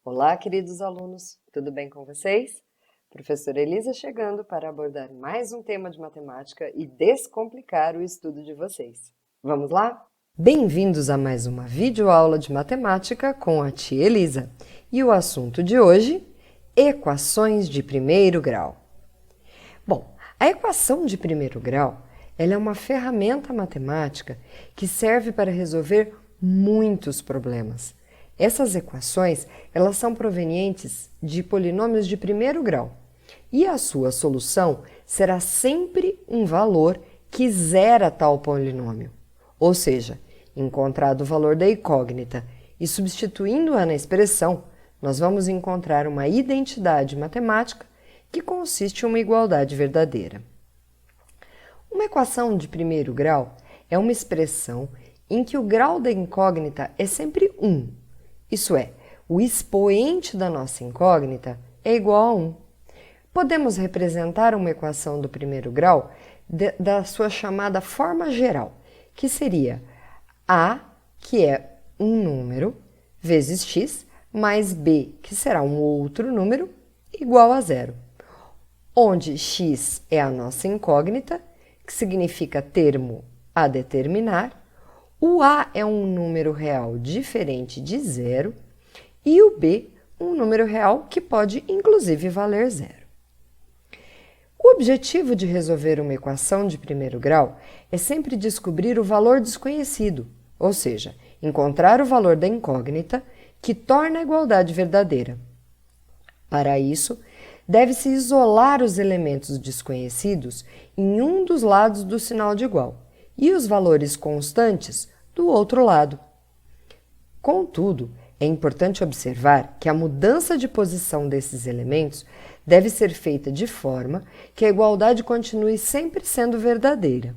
Olá, queridos alunos, tudo bem com vocês? Professora Elisa chegando para abordar mais um tema de matemática e descomplicar o estudo de vocês. Vamos lá? Bem-vindos a mais uma videoaula de matemática com a tia Elisa. E o assunto de hoje, equações de primeiro grau. Bom, a equação de primeiro grau, ela é uma ferramenta matemática que serve para resolver muitos problemas. Essas equações, elas são provenientes de polinômios de primeiro grau e a sua solução será sempre um valor que zera tal polinômio. Ou seja, encontrado o valor da incógnita e substituindo-a na expressão, nós vamos encontrar uma identidade matemática que consiste em uma igualdade verdadeira. Uma equação de primeiro grau é uma expressão em que o grau da incógnita é sempre 1. Isso é, o expoente da nossa incógnita é igual a 1. Podemos representar uma equação do primeiro grau da sua chamada forma geral, que seria A, que é um número, vezes x, mais b, que será um outro número, igual a zero. Onde x é a nossa incógnita, que significa termo a determinar, o A é um número real diferente de zero e o B um número real que pode inclusive valer zero. O objetivo de resolver uma equação de primeiro grau é sempre descobrir o valor desconhecido, ou seja, encontrar o valor da incógnita que torna a igualdade verdadeira. Para isso, deve-se isolar os elementos desconhecidos em um dos lados do sinal de igual e os valores constantes do outro lado. Contudo, é importante observar que a mudança de posição desses elementos deve ser feita de forma que a igualdade continue sempre sendo verdadeira.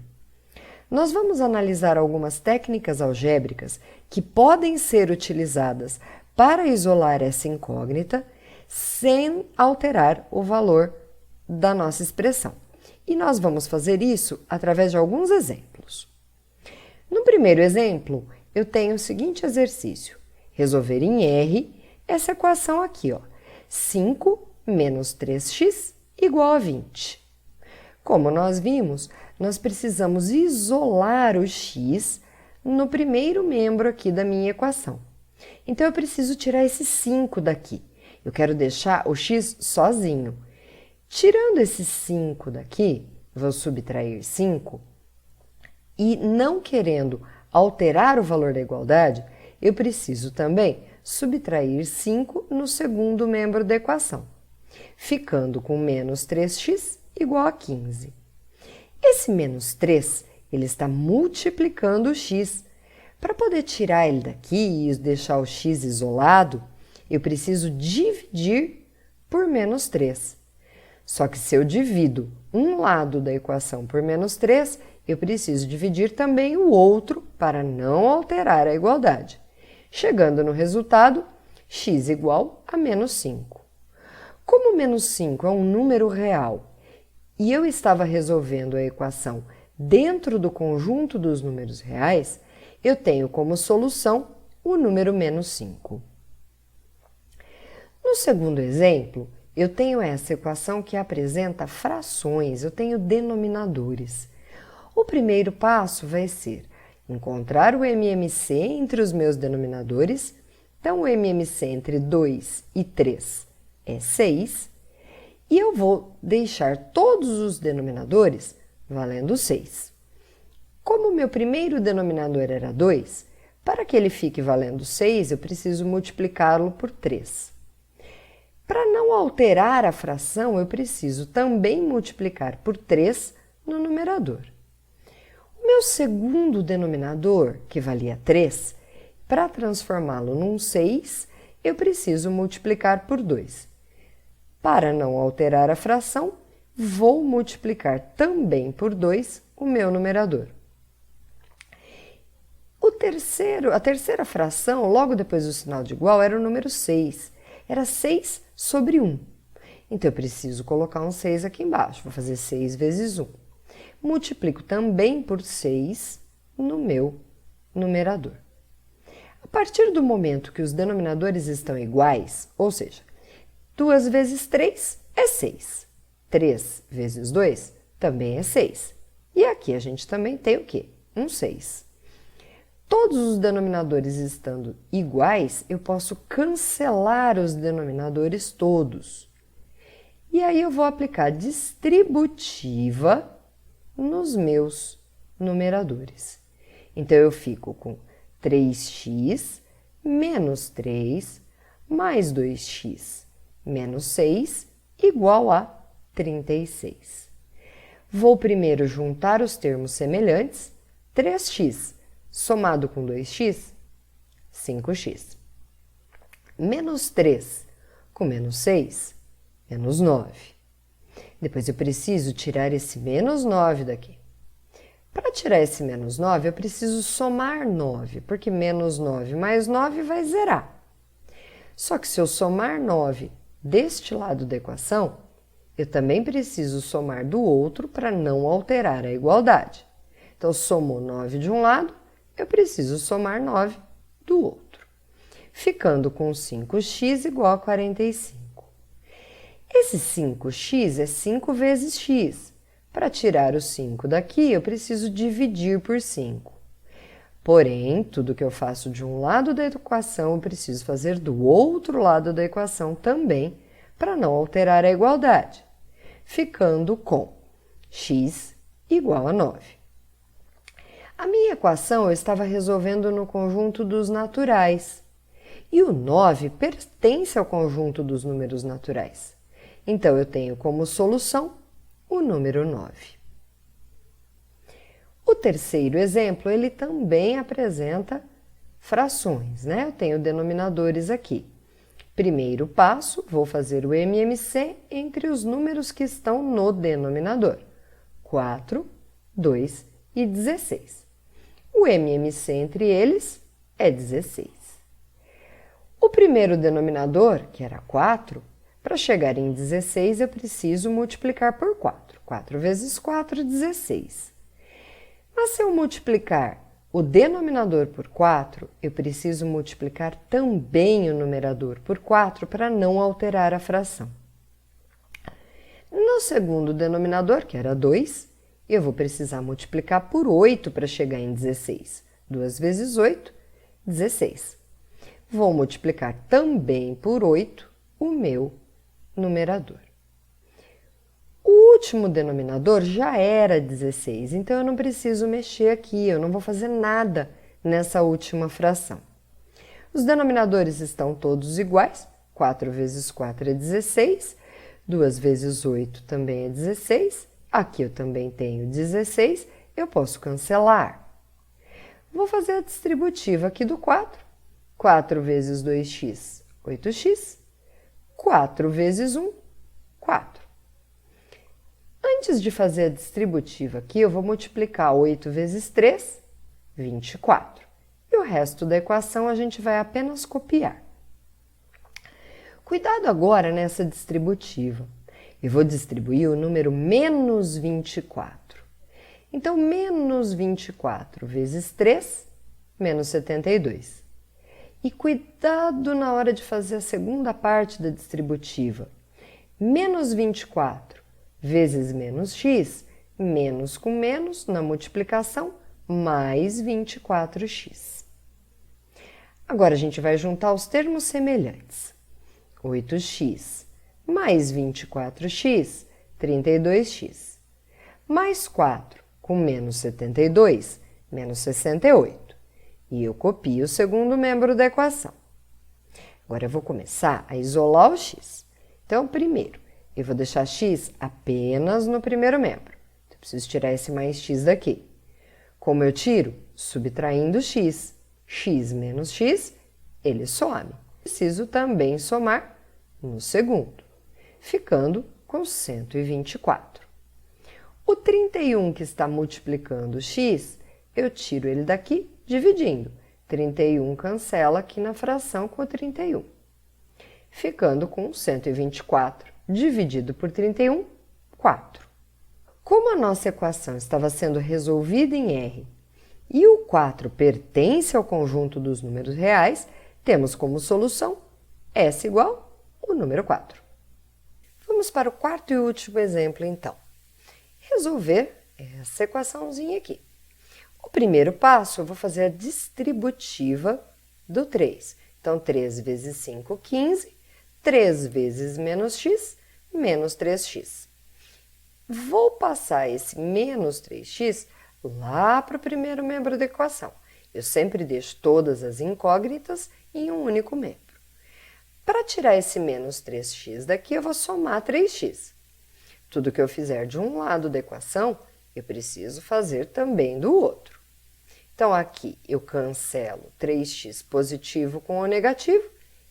Nós vamos analisar algumas técnicas algébricas que podem ser utilizadas para isolar essa incógnita sem alterar o valor da nossa expressão. E nós vamos fazer isso através de alguns exemplos. No primeiro exemplo, eu tenho o seguinte exercício. Resolver em R essa equação aqui, ó. 5 menos 3x igual a 20. Como nós vimos, nós precisamos isolar o x no primeiro membro aqui da minha equação. Então, eu preciso tirar esse 5 daqui. Eu quero deixar o x sozinho. Tirando esse 5 daqui, vou subtrair 5, e não querendo alterar o valor da igualdade, eu preciso também subtrair 5 no segundo membro da equação, ficando com menos 3x igual a 15. Esse menos 3, ele está multiplicando o x. Para poder tirar ele daqui e deixar o x isolado, eu preciso dividir por menos 3. Só que se eu divido um lado da equação por menos 3, eu preciso dividir também o outro para não alterar a igualdade, chegando no resultado x igual a menos 5. Como menos 5 é um número real e eu estava resolvendo a equação dentro do conjunto dos números reais, eu tenho como solução o número menos 5. No segundo exemplo, eu tenho essa equação que apresenta frações, eu tenho denominadores. O primeiro passo vai ser encontrar o MMC entre os meus denominadores. Então, o MMC entre 2 e 3 é 6. E eu vou deixar todos os denominadores valendo 6. Como o meu primeiro denominador era 2, para que ele fique valendo 6, eu preciso multiplicá-lo por 3. Para não alterar a fração, eu preciso também multiplicar por 3 no numerador. O meu segundo denominador, que valia 3, para transformá-lo num 6, eu preciso multiplicar por 2. Para não alterar a fração, vou multiplicar também por 2 o meu numerador. A terceira fração, logo depois do sinal de igual, era o número 6. Era 6 sobre 1. Então, eu preciso colocar um 6 aqui embaixo. Vou fazer 6 vezes 1. Multiplico também por 6 no meu numerador. A partir do momento que os denominadores estão iguais, ou seja, 2 vezes 3 é 6, 3 vezes 2 também é 6. E aqui a gente também tem o quê? Um 6. Todos os denominadores estando iguais, eu posso cancelar os denominadores todos. E aí eu vou aplicar distributiva nos meus numeradores. Então, eu fico com 3x menos 3 mais 2x menos 6 igual a 36. Vou primeiro juntar os termos semelhantes. 3x somado com 2x, 5x. Menos 3 com menos 6, menos 9. Depois eu preciso tirar esse menos 9 daqui. Para tirar esse menos 9, eu preciso somar 9, porque menos 9 mais 9 vai zerar. Só que se eu somar 9 deste lado da equação, eu também preciso somar do outro para não alterar a igualdade. Então, somou 9 de um lado, eu preciso somar 9 do outro, ficando com 5x igual a 45. Esse 5x é 5 vezes x. Para tirar o 5 daqui, eu preciso dividir por 5. Porém, tudo que eu faço de um lado da equação, eu preciso fazer do outro lado da equação também, para não alterar a igualdade, ficando com x igual a 9. A minha equação eu estava resolvendo no conjunto dos naturais, e o 9 pertence ao conjunto dos números naturais. Então, eu tenho como solução o número 9. O terceiro exemplo, ele também apresenta frações, né? Eu tenho denominadores aqui. Primeiro passo, vou fazer o MMC entre os números que estão no denominador. 4, 2 e 16. O MMC entre eles é 16. O primeiro denominador, que era 4, para chegar em 16, eu preciso multiplicar por 4. 4 vezes 4, 16. Mas se eu multiplicar o denominador por 4, eu preciso multiplicar também o numerador por 4 para não alterar a fração. No segundo denominador, que era 2, eu vou precisar multiplicar por 8 para chegar em 16. 2 vezes 8, 16. Vou multiplicar também por 8 o meu numerador. O último denominador já era 16, então eu não preciso mexer aqui, eu não vou fazer nada nessa última fração. Os denominadores estão todos iguais, 4 vezes 4 é 16, 2 vezes 8 também é 16, aqui eu também tenho 16, eu posso cancelar. Vou fazer a distributiva aqui do 4, 4 vezes 2x, 8x, 4 vezes 1, 4. Antes de fazer a distributiva aqui, eu vou multiplicar 8 vezes 3, 24. E o resto da equação a gente vai apenas copiar. Cuidado agora nessa distributiva. Eu vou distribuir o número menos 24. Então, menos 24 vezes 3, menos 72. E cuidado na hora de fazer a segunda parte da distributiva. Menos 24 vezes menos x, menos com menos na multiplicação, mais 24x. Agora, a gente vai juntar os termos semelhantes. 8x mais 24x, 32x. Mais 4 com menos 72, menos 68. E eu copio o segundo membro da equação. Agora, eu vou começar a isolar o x. Então, primeiro, eu vou deixar x apenas no primeiro membro. Então, eu preciso tirar esse mais x daqui. Como eu tiro? Subtraindo x. X menos x, ele some. Preciso também somar no segundo, ficando com 124. O 31 que está multiplicando x, eu tiro ele daqui dividindo. 31 cancela aqui na fração com o 31, ficando com 124 dividido por 31, 4. Como a nossa equação estava sendo resolvida em R e o 4 pertence ao conjunto dos números reais, temos como solução S igual o número 4. Vamos para o quarto e último exemplo, então. Resolver essa equaçãozinha aqui. O primeiro passo, eu vou fazer a distributiva do 3. Então, 3 vezes 5, 15. 3 vezes menos x, menos 3x. Vou passar esse menos 3x lá para o primeiro membro da equação. Eu sempre deixo todas as incógnitas em um único membro. Para tirar esse menos 3x daqui, eu vou somar 3x. Tudo que eu fizer de um lado da equação, eu preciso fazer também do outro. Então, aqui eu cancelo 3x positivo com o negativo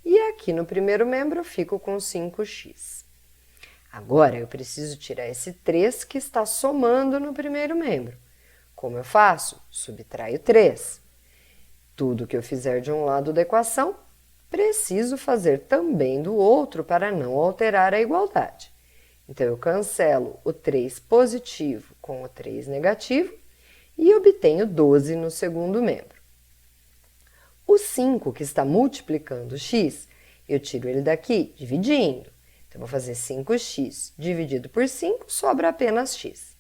e aqui no primeiro membro eu fico com 5x. Agora, eu preciso tirar esse 3 que está somando no primeiro membro. Como eu faço? Subtraio 3. Tudo que eu fizer de um lado da equação, preciso fazer também do outro para não alterar a igualdade. Então, eu cancelo o 3 positivo com o 3 negativo e obtenho 12 no segundo membro. O 5 que está multiplicando x, eu tiro ele daqui dividindo. Então, eu vou fazer 5x dividido por 5, sobra apenas x.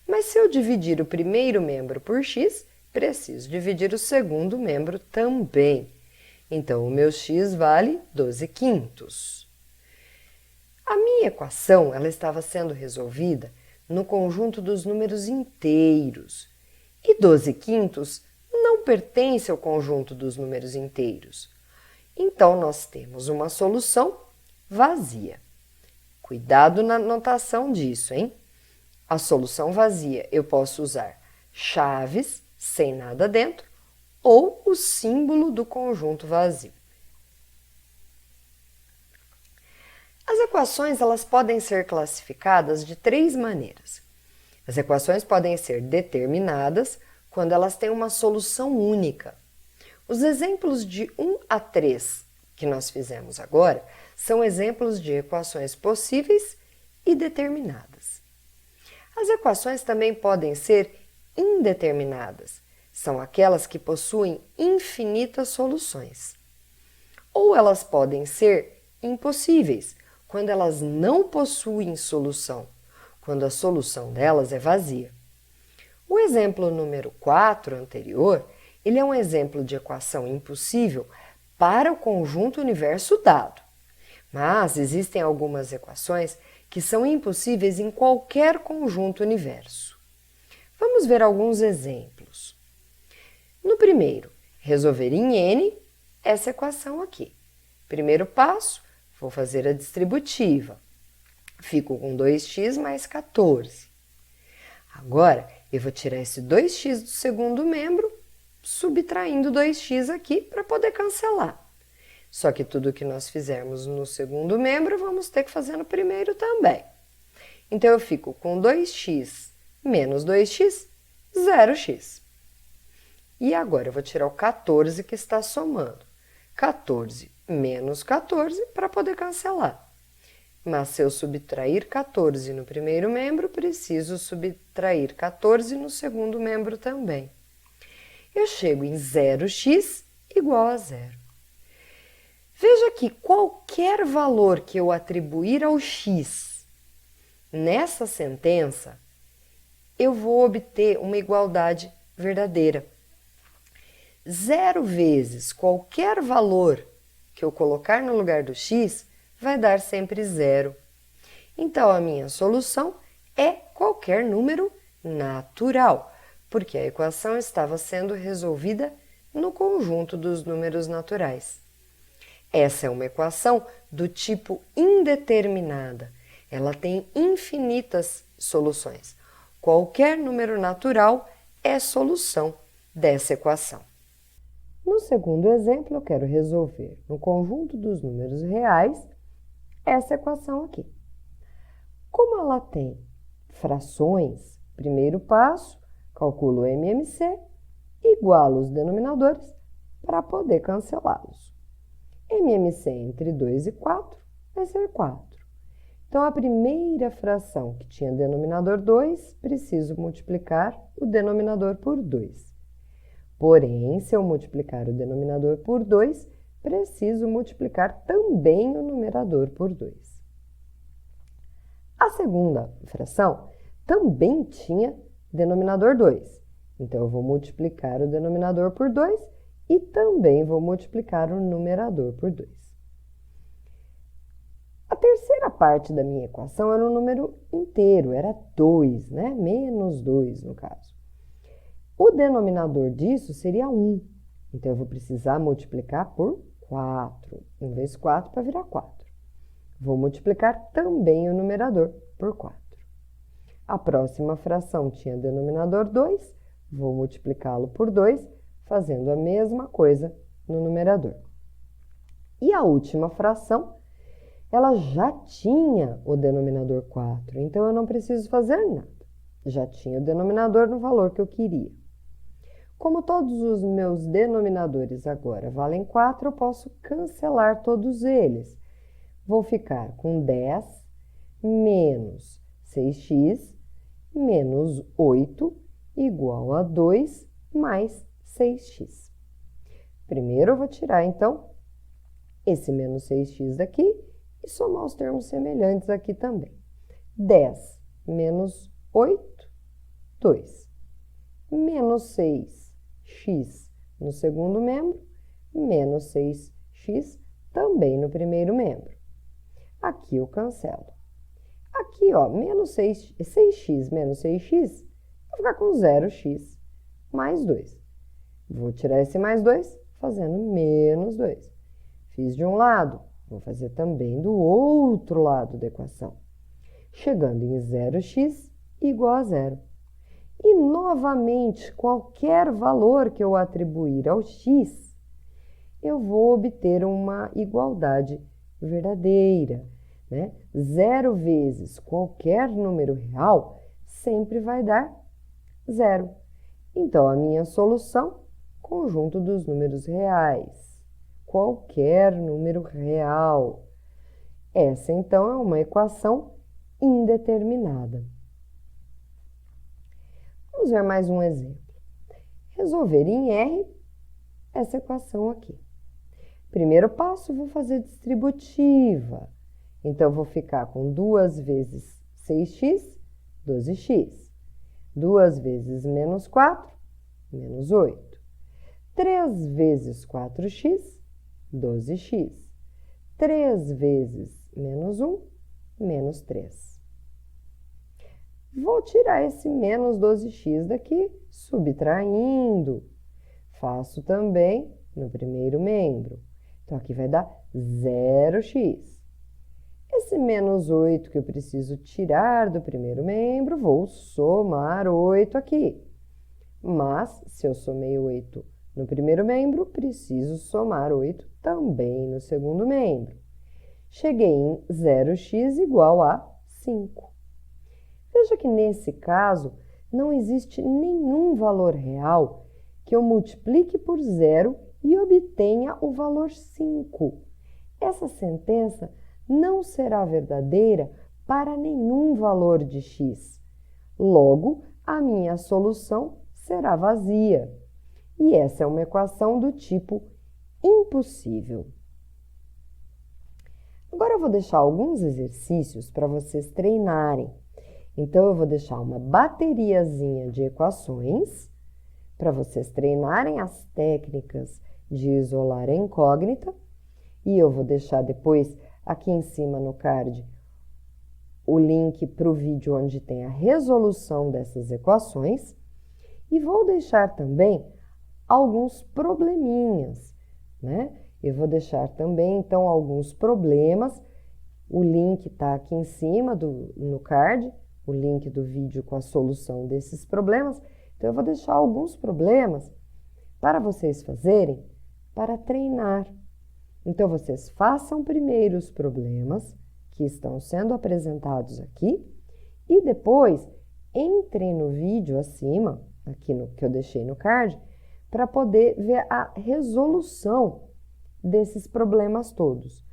Mas se eu dividir o primeiro membro por x, preciso dividir o segundo membro também. Então, o meu x vale 12 quintos. A minha equação ela estava sendo resolvida no conjunto dos números inteiros. E 12 quintos não pertence ao conjunto dos números inteiros. Então, nós temos uma solução vazia. Cuidado na notação disso, hein? A solução vazia eu posso usar chaves sem nada dentro ou o símbolo do conjunto vazio. As equações elas podem ser classificadas de 3 maneiras. As equações podem ser determinadas quando elas têm uma solução única. Os exemplos de 1 a 3 que nós fizemos agora são exemplos de equações possíveis e determinadas. As equações também podem ser indeterminadas. São aquelas que possuem infinitas soluções. Ou elas podem ser impossíveis, quando elas não possuem solução, quando a solução delas é vazia. O exemplo número 4 anterior, ele é um exemplo de equação impossível para o conjunto universo dado. Mas existem algumas equações que são impossíveis em qualquer conjunto universo. Vamos ver alguns exemplos. No primeiro, resolver em n essa equação aqui. Primeiro passo, vou fazer a distributiva. Fico com 2x mais 14. Agora, eu vou tirar esse 2x do segundo membro, subtraindo 2x aqui para poder cancelar. Só que tudo que nós fizermos no segundo membro, vamos ter que fazer no primeiro também. Então, eu fico com 2x menos 2x, 0x. E agora, eu vou tirar o 14 que está somando. 14 menos 14 para poder cancelar. Mas se eu subtrair 14 no primeiro membro, preciso subtrair 14 no segundo membro também. Eu chego em 0x igual a 0. Veja que qualquer valor que eu atribuir ao x nessa sentença, eu vou obter uma igualdade verdadeira. 0 vezes qualquer valor que eu colocar no lugar do x vai dar sempre 0. Então, a minha solução é qualquer número natural, porque a equação estava sendo resolvida no conjunto dos números naturais. Essa é uma equação do tipo indeterminada. Ela tem infinitas soluções. Qualquer número natural é solução dessa equação. No segundo exemplo, eu quero resolver no conjunto dos números reais essa equação aqui. Como ela tem frações, primeiro passo, calculo o MMC, igualo os denominadores para poder cancelá-los. MMC entre 2 e 4 vai ser 4. Então, a primeira fração que tinha denominador 2, preciso multiplicar o denominador por 2. Porém, se eu multiplicar o denominador por 2, preciso multiplicar também o numerador por 2. A segunda fração também tinha denominador 2. Então, eu vou multiplicar o denominador por 2 e também vou multiplicar o numerador por 2. A terceira parte da minha equação era um número inteiro, era 2, né? Menos 2 no caso. O denominador disso seria 1. Então, eu vou precisar multiplicar por 4. 1 vezes 4 para virar 4. Vou multiplicar também o numerador por 4. A próxima fração tinha denominador 2. Vou multiplicá-lo por 2, fazendo a mesma coisa no numerador. E a última fração, ela já tinha o denominador 4, então eu não preciso fazer nada. Já tinha o denominador no valor que eu queria. Como todos os meus denominadores agora valem 4, eu posso cancelar todos eles. Vou ficar com 10 menos 6x menos 8 igual a 2 mais 6x. Primeiro eu vou tirar, então, esse menos 6x daqui e somar os termos semelhantes aqui também. 10 menos 8, 2. Menos 6x no segundo membro, menos 6x também no primeiro membro. Aqui eu cancelo. Aqui, ó, menos 6x menos 6x, vou ficar com 0x mais 2. Vou tirar esse mais 2, fazendo menos 2. Fiz de um lado, vou fazer também do outro lado da equação. Chegando em 0x igual a 0. E, novamente, qualquer valor que eu atribuir ao x, eu vou obter uma igualdade verdadeira, né? 0 vezes qualquer número real sempre vai dar 0. Então, a minha solução, conjunto dos números reais. Qualquer número real. Essa, então, é uma equação indeterminada. Vamos ver mais um exemplo. Resolver em R essa equação aqui. Primeiro passo, vou fazer distributiva. Então, vou ficar com 2 vezes 6x, 12x. 2 vezes menos 4, menos 8. 3 vezes 4x, 12x. 3 vezes menos 1, menos 3. Vou tirar esse menos 12x daqui, subtraindo. Faço também no primeiro membro. Então, aqui vai dar 0x. Esse menos 8 que eu preciso tirar do primeiro membro, vou somar 8 aqui. Mas, se eu somei 8 no primeiro membro, preciso somar 8 também no segundo membro. Cheguei em 0x igual a 5. Veja que, nesse caso, não existe nenhum valor real que eu multiplique por 0 e obtenha o valor 5. Essa sentença não será verdadeira para nenhum valor de x. Logo, a minha solução será vazia. E essa é uma equação do tipo impossível. Agora eu vou deixar alguns exercícios para vocês treinarem. Então, eu vou deixar uma bateriazinha de equações para vocês treinarem as técnicas de isolar a incógnita. E eu vou deixar depois, aqui em cima no card, o link para o vídeo onde tem a resolução dessas equações. E vou deixar também alguns probleminhas, né? Eu vou deixar também, então, alguns problemas. O link está aqui em cima no card, o link do vídeo com a solução desses problemas. Então, eu vou deixar alguns problemas para vocês fazerem para treinar. Então, vocês façam primeiro os problemas que estão sendo apresentados aqui e depois entrem no vídeo acima, aqui no que eu deixei no card, para poder ver a resolução desses problemas todos.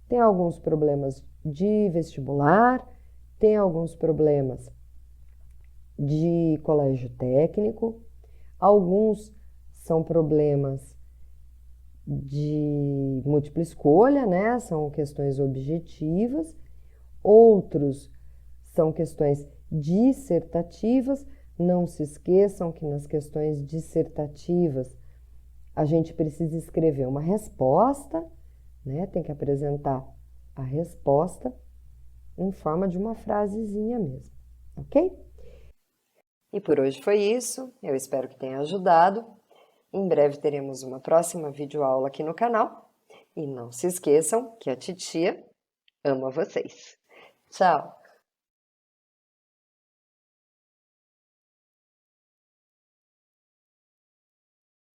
Tem alguns problemas de vestibular, tem alguns problemas de colégio técnico, alguns são problemas de múltipla escolha, né? São questões objetivas. Outros são questões dissertativas. Não se esqueçam que nas questões dissertativas a gente precisa escrever uma resposta, né? Tem que apresentar a resposta em forma de uma frasezinha mesmo, ok? E por hoje foi isso. Eu espero que tenha ajudado. Em breve teremos uma próxima videoaula aqui no canal. E não se esqueçam que a titia ama vocês. Tchau!